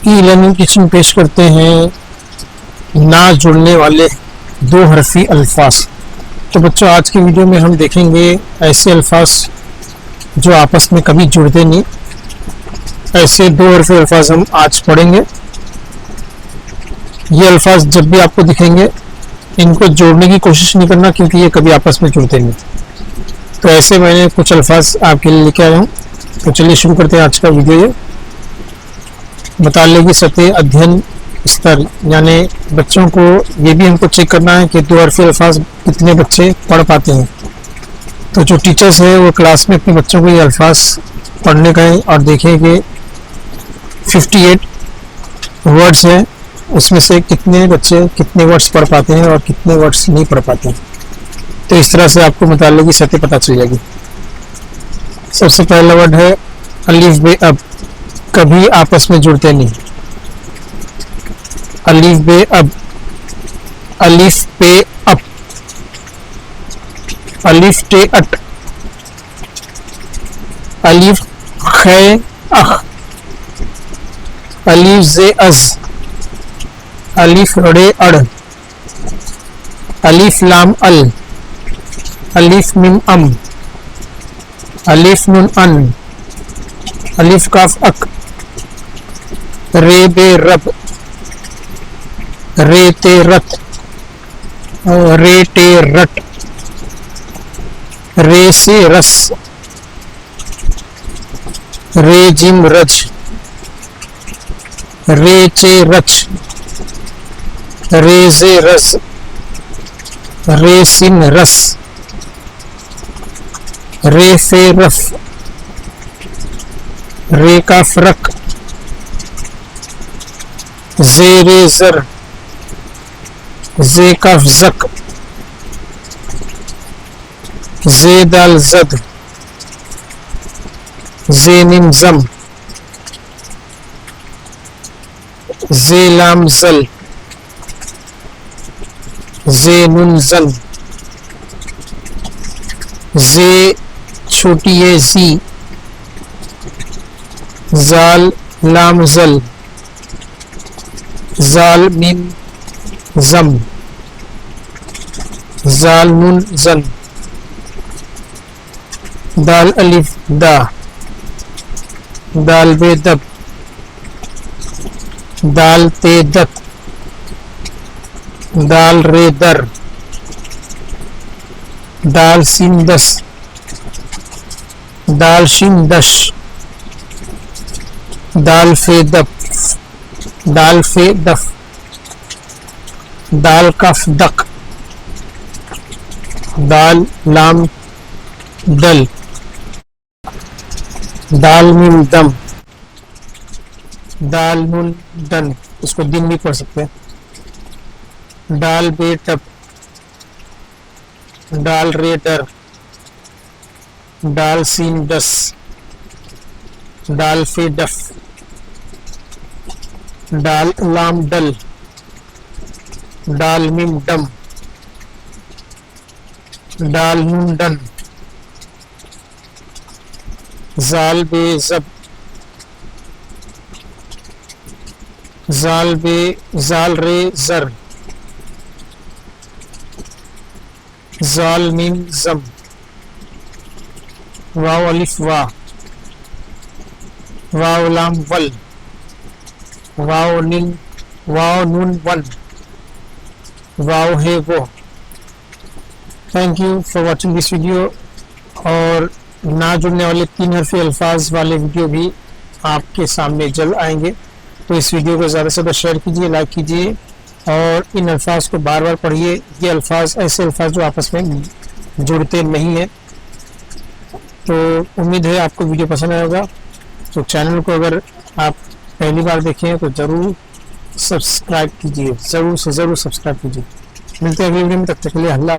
E learning teaching पेश करते हैं ना जुड़ने वाले दो हरफी अल्फाज। तो बच्चों, आज की वीडियो में हम देखेंगे ऐसे अल्फाज जो आपस में कभी जुड़ते नहीं। ऐसे दो हरफी अल्फाज हम आज पढ़ेंगे। ये अल्फाज जब भी आपको दिखेंगे इनको जोड़ने की कोशिश नहीं करना, क्योंकि ये कभी आपस में जुड़ते नहीं। तो ऐसे मैंने कुछ अल्फाज आपके लिए लेके आया हूँ। तो चलिए शुरू करते हैं आज का वीडियो। ये मुताल्लिक़ी सतह अध्ययन स्तर, यानी बच्चों को ये भी हमको चेक करना है कि दो हरफी अल्फाज कितने बच्चे पढ़ पाते हैं। तो जो टीचर्स है वो क्लास में अपने बच्चों को ये अल्फाज पढ़ने का है और देखें कि 58 वर्ड्स हैं, उसमें से कितने बच्चे कितने वर्ड्स पढ़ पाते हैं और कितने वर्ड्स नहीं पढ़ पाते हैं। तो इस तरह से आपको मुताल्लिक़ी सतह पता चल जाएगी। सबसे पहला वर्ड है अलिफ बे अब, कभी आपस में जुड़ते नहीं। अलिफ बे अब, अलिफ पे अप, अलिफ टे अट, अलिफ खे अख, अलिफ जे अज, अलिफ रे अड़, अलिफ लाम अल, अलिफ मिम अम, अलिफ नुन अन, अलिफ काफ अक, रे बे रब, रे ते रत, रे टे रट, रे से रस, रे जिम रज, रे चे रच, रे जे रस, रे सिन रस, रे फे रफ, रे का फरक, जेरे जर, जे कफ जक, जे दाल जद, जे निम जम, जे लाम जल, जे नुन जन, जे छोटी है जी, जाल लाम जल, जाल मीम जम, जाल नुन जन, दाल अलिफ दा, दाल बे दब, दाल ते दत, दाल रे दर, दाल सिन दस, दाल शिन दश, दाल फे दफ, दाल फे दफ, दाल कफ दक, दाल लाम दल, दाल मीम दम, दाल नुन दन, इसको दिन भी पढ़ सकते हैं। दाल बे टप, दाल रे डर, दाल सीन दस, दाल फे डफ, दाल लाम डल, दाल मीम डम, दाल नून डन, जाल बे जब, जाल रे जर, जाल मीम जम, वाव अलिफ वा, वाव लाम वल, वाव नून वन, वाव है वो। Thank you for watching this video. और ना जुड़ने वाले 3 हरफी अल्फाज वाले वीडियो भी आपके सामने जल्द आएंगे। तो इस वीडियो को ज़्यादा से ज़्यादा शेयर कीजिए, लाइक कीजिए और इन अल्फाज को बार बार पढ़िए। ये अल्फाज ऐसे अल्फाज जो आपस में जुड़ते नहीं हैं। तो उम्मीद है आपको वीडियो पसंद आया होगा। तो चैनल को अगर आप पहली बार देखें तो ज़रूर सब्सक्राइब कीजिए, ज़रूर से ज़रूर सब्सक्राइब कीजिए। मिलते हैं अगली वीडियो में, तब तक के लिए अल्लाह।